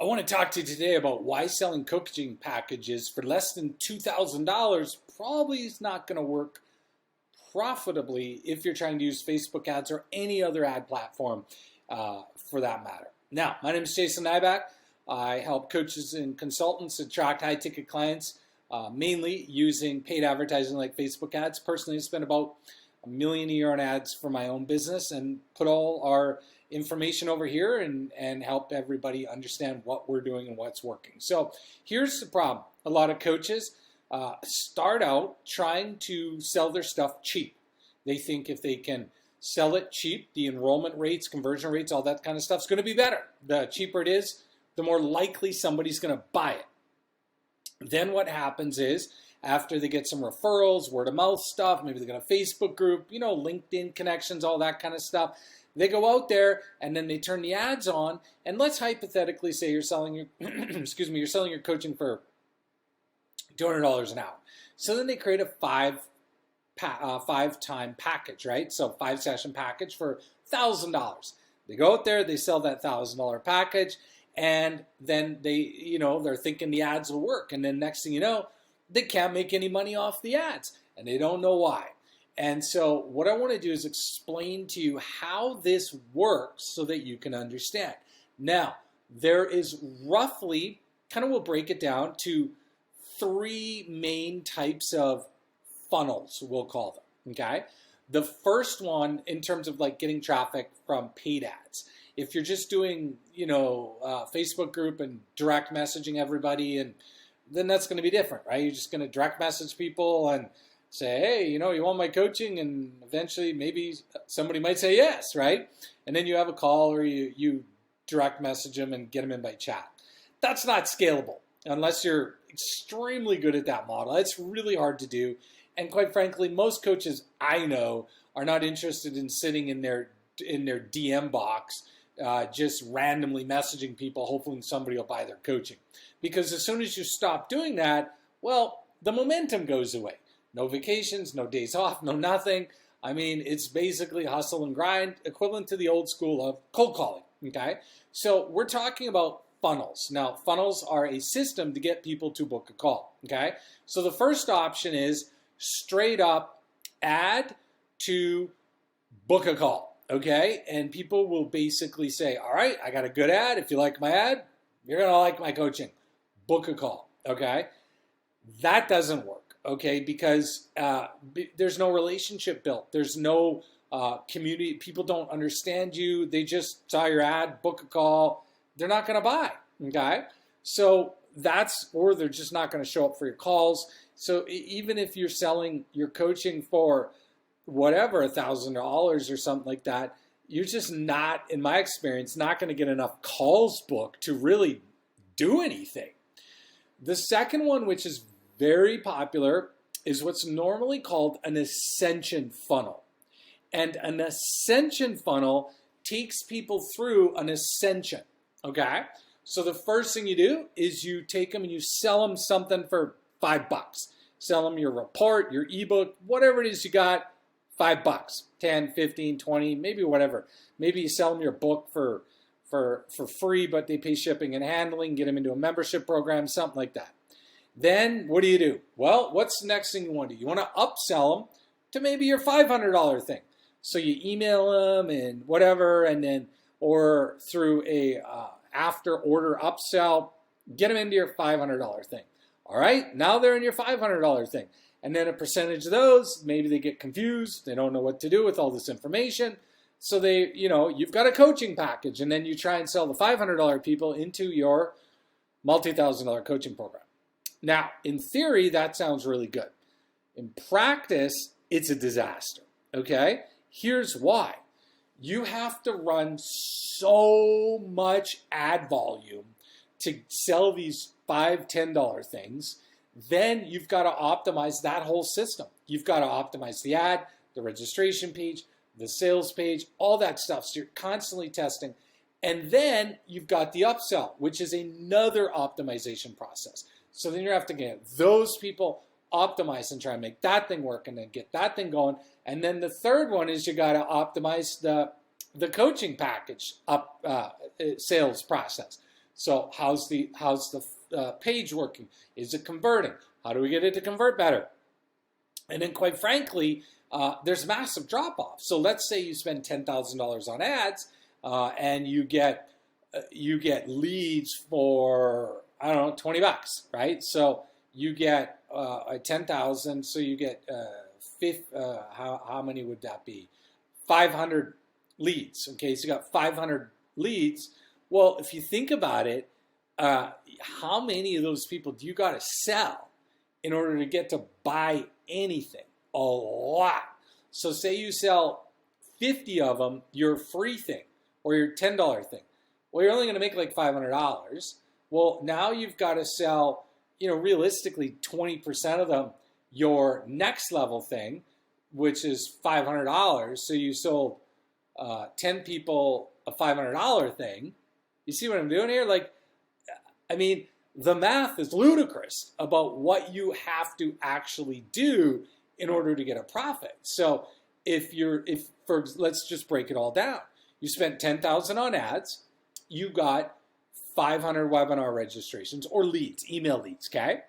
I want to talk to you today about why selling coaching packages for less than $2,000 probably is not going to work profitably if you're trying to use Facebook ads or any other ad platform for that matter. Now, my name is Jason Nyback. I help coaches and consultants attract high-ticket clients, mainly using paid advertising like Facebook ads. Personally, I spend about $1 million a year on ads for my own business and put all our information over here and help everybody understand what we're doing and what's working. So here's the problem. A lot of coaches start out trying to sell their stuff cheap. They think if they can sell it cheap, the enrollment rates, conversion rates, all that kind of stuff is going to be better. The cheaper it is, the more likely somebody's going to buy it. Then what happens is, after they get some referrals, word of mouth stuff, maybe they got a Facebook group, LinkedIn connections, all that kind of stuff. They go out there and then they turn the ads on. And let's hypothetically say you're selling your, you're selling your coaching for $200 an hour. So then they create a five-time package, right? So 5-session package for $1,000. They go out there, they sell that $1,000 package, and then they're thinking the ads will work. And then next thing you know, they can't make any money off the ads, and they don't know why. And so what I want to do is explain to you how this works so that you can understand. Now, there is roughly, we'll break it down to 3 main types of funnels, we'll call them, okay? The first one, in terms of like getting traffic from paid ads. If you're just doing, Facebook group and direct messaging everybody, and then that's going to be different, right? You're just going to direct message people and say, hey, you want my coaching? And eventually maybe somebody might say yes, right? And then you have a call or you direct message them and get them in by chat. That's not scalable unless you're extremely good at that model. It's really hard to do. And quite frankly, most coaches I know are not interested in sitting in their DM box just randomly messaging people, hoping somebody will buy their coaching. Because as soon as you stop doing that, well, the momentum goes away. No vacations, no days off, no nothing. I mean, it's basically hustle and grind, equivalent to the old school of cold calling, okay? So we're talking about funnels. Now, funnels are a system to get people to book a call, okay? So the first option is straight up ad to book a call, okay? And people will basically say, all right, I got a good ad. If you like my ad, you're going to like my coaching. Book a call, okay? That doesn't work. Okay, because there's no relationship built. There's no community. People don't understand you. They just saw your ad, book a call. They're not going to buy, okay? So or they're just not going to show up for your calls. So even if you're selling your coaching for whatever, $1,000 or something like that, you're just not, in my experience, not going to get enough calls booked to really do anything. The second one, which is very popular, is what's normally called an ascension funnel. And an ascension funnel takes people through an ascension, okay? So the first thing you do is you take them and you sell them something for $5. Sell them your report, your ebook, whatever it is you got, $5, 10, 15, 20, maybe whatever. Maybe you sell them your book for free, but they pay shipping and handling, get them into a membership program, something like that. Then what do? Well, what's the next thing you want to do? You want to upsell them to maybe your $500 thing. So you email them and whatever, and then, or through a after order upsell, get them into your $500 thing. All right, now they're in your $500 thing. And then a percentage of those, maybe they get confused. They don't know what to do with all this information. So you've got a coaching package, and then you try and sell the $500 people into your multi-$1,000 coaching program. Now, in theory, that sounds really good. In practice, it's a disaster, okay? Here's why. You have to run so much ad volume to sell these $5, $10 things. Then you've got to optimize that whole system. You've got to optimize the ad, the registration page, the sales page, all that stuff. So you're constantly testing. And then you've got the upsell, which is another optimization process. So then you have to get those people optimized and try and make that thing work and then get that thing going. And then the third one is you got to optimize the coaching package sales process. So how's the page working? Is it converting? How do we get it to convert better? And then, quite frankly, there's massive drop off. So let's say you spend $10,000 on ads, and you get leads for, I don't know, $20, right? So you get 10,000. So you get how many would that be? 500 leads. Okay, so you got 500 leads. Well, if you think about it, how many of those people do you got to sell in order to get to buy anything? A lot. So say you sell 50 of them, your free thing or your $10 thing. Well, you're only going to make like $500. Well, now you've got to sell, realistically 20% of them your next level thing, which is $500. So you sold 10 people a $500 thing. You see what I'm doing here? The math is ludicrous about what you have to actually do in order to get a profit. So let's just break it all down. You spent $10,000 on ads. You got 500 webinar registrations or leads, email leads, okay?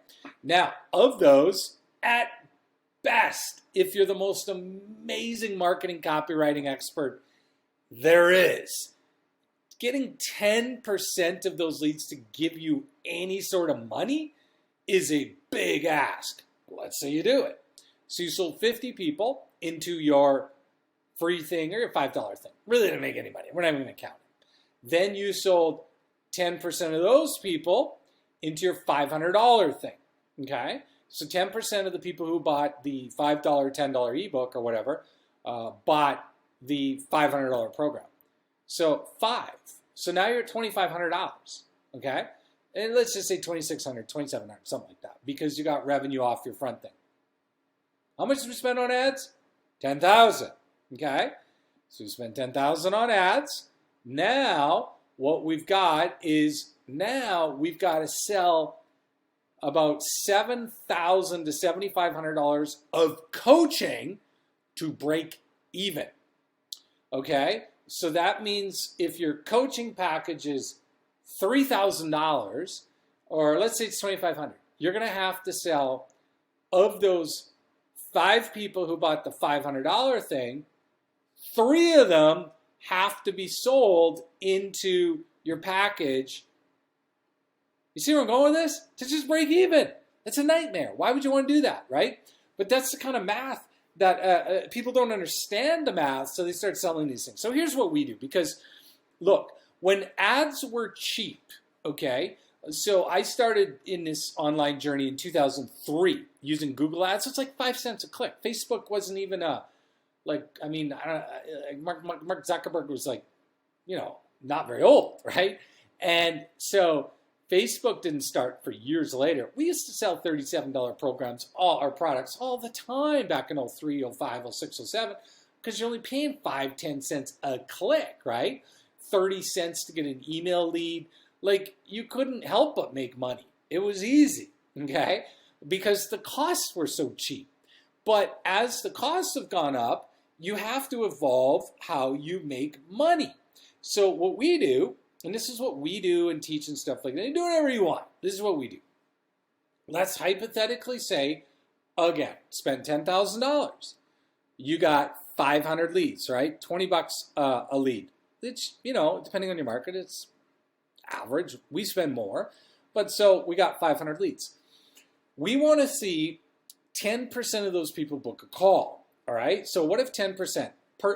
Now, of those, at best, if you're the most amazing marketing copywriting expert there is, getting 10% of those leads to give you any sort of money is a big ask. Let's say you do it. So you sold 50 people into your free thing or your $5 thing. Really didn't make any money. We're not even going to count it. Then you sold 10% of those people into your $500 thing. Okay? So 10% of the people who bought the $5, $10 ebook or whatever bought the $500 program. So 5. So now you're at $2,500. Okay? And let's just say $2,600, $2,700, something like that, because you got revenue off your front thing. How much did we spend on ads? $10,000. Okay? So we spent $10,000 on ads. Now, what we've got is we've got to sell about $7,000 to $7,500 of coaching to break even. Okay? So that means if your coaching package is $3,000, or let's say it's $2,500, you're going to have to sell, of those 5 people who bought the $500 thing, 3 of them have to be sold into your package. You see where I'm going with this? To just break even. It's a nightmare. Why would you want to do that, right? But that's the kind of math that people don't understand the math, so they start selling these things. So here's what we do. Because, look, when ads were cheap, okay, so I started in this online journey in 2003 using Google Ads. So it's like 5 cents a click. Facebook wasn't even Mark Zuckerberg was not very old, right? And so Facebook didn't start for years later. We used to sell $37 programs, all our products, all the time back in 03, 05, 06, 07, because you're only paying 5, 10 cents a click, right? 30 cents to get an email lead. You couldn't help but make money. It was easy, okay? Because the costs were so cheap. But as the costs have gone up, you have to evolve how you make money. So what we do, and this is what we do and teach and stuff like that, you do whatever you want. This is what we do. Let's hypothetically say, again, spend $10,000. You got 500 leads, right? $20 a lead. It's, depending on your market, it's average. We spend more. But so we got 500 leads. We want to see 10% of those people book a call. All right. So what if 10%?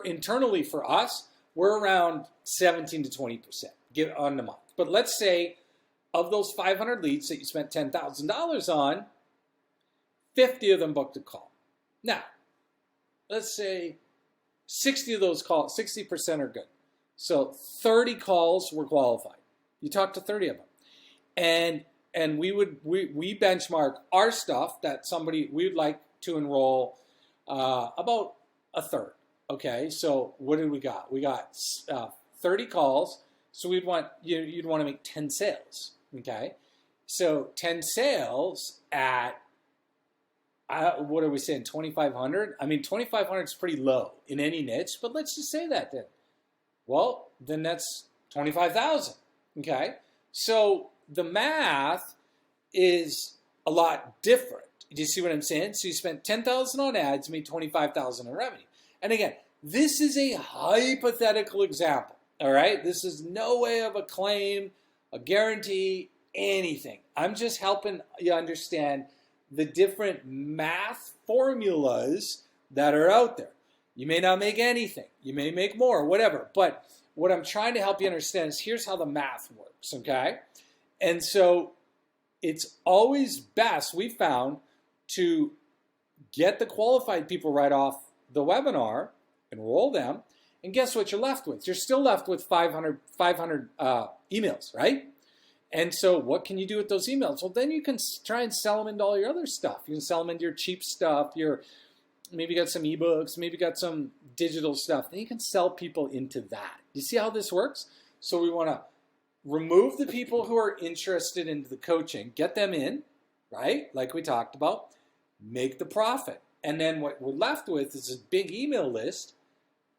Internally for us, we're around 17 to 20% on the month. But let's say of those 500 leads that you spent $10,000 on, 50 of them booked a call. Now, let's say 60 of those calls, 60% are good. So 30 calls were qualified. You talk to 30 of them. And we benchmark our stuff that we would like to enroll about a third. Okay, so what did we got? We got 30 calls, so you'd want to make 10 sales. Okay, so 10 sales at what are we saying? 2,500. I mean, 2,500 is pretty low in any niche, but let's just say that then. Well, then that's 25,000. Okay, So the math is a lot different. Do you see what I'm saying? So you spent $10,000 on ads, made $25,000 in revenue. And again, this is a hypothetical example. All right, this is no way of a claim, a guarantee, anything. I'm just helping you understand the different math formulas that are out there. You may not make anything. You may make more, whatever. But what I'm trying to help you understand is here's how the math works, okay? And so it's always best, we found, to get the qualified people right off the webinar, enroll them, and guess what you're left with? You're still left with 500 emails, right? And so what can you do with those emails? Well, then you can try and sell them into all your other stuff. You can sell them into your cheap stuff, maybe got some ebooks, maybe got some digital stuff. Then you can sell people into that. You see how this works? So we want to remove the people who are interested in the coaching, get them in, right? Like we talked about, make the profit. And then what we're left with is a big email list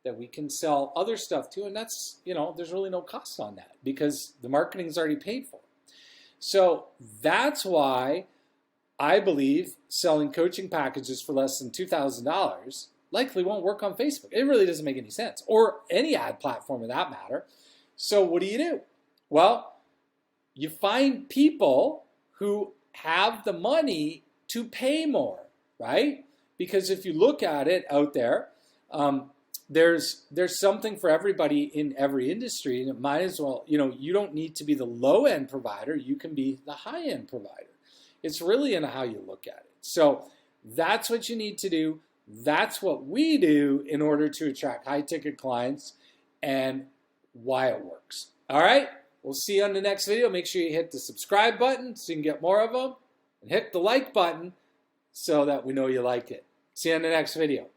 that we can sell other stuff to. And that's, there's really no cost on that because the marketing is already paid for. So that's why I believe selling coaching packages for less than $2,000 likely won't work on Facebook. It really doesn't make any sense, or any ad platform for that matter. So what do? Well, you find people who have the money to pay more, right? Because if you look at it out there, there's something for everybody in every industry, and it might as well, you don't need to be the low-end provider. You can be the high-end provider. It's really in how you look at it. So that's what you need to do. That's what we do in order to attract high-ticket clients and why it works. All right? We'll see you on the next video. Make sure you hit the subscribe button so you can get more of them, and hit the like button so that we know you like it. See you on the next video.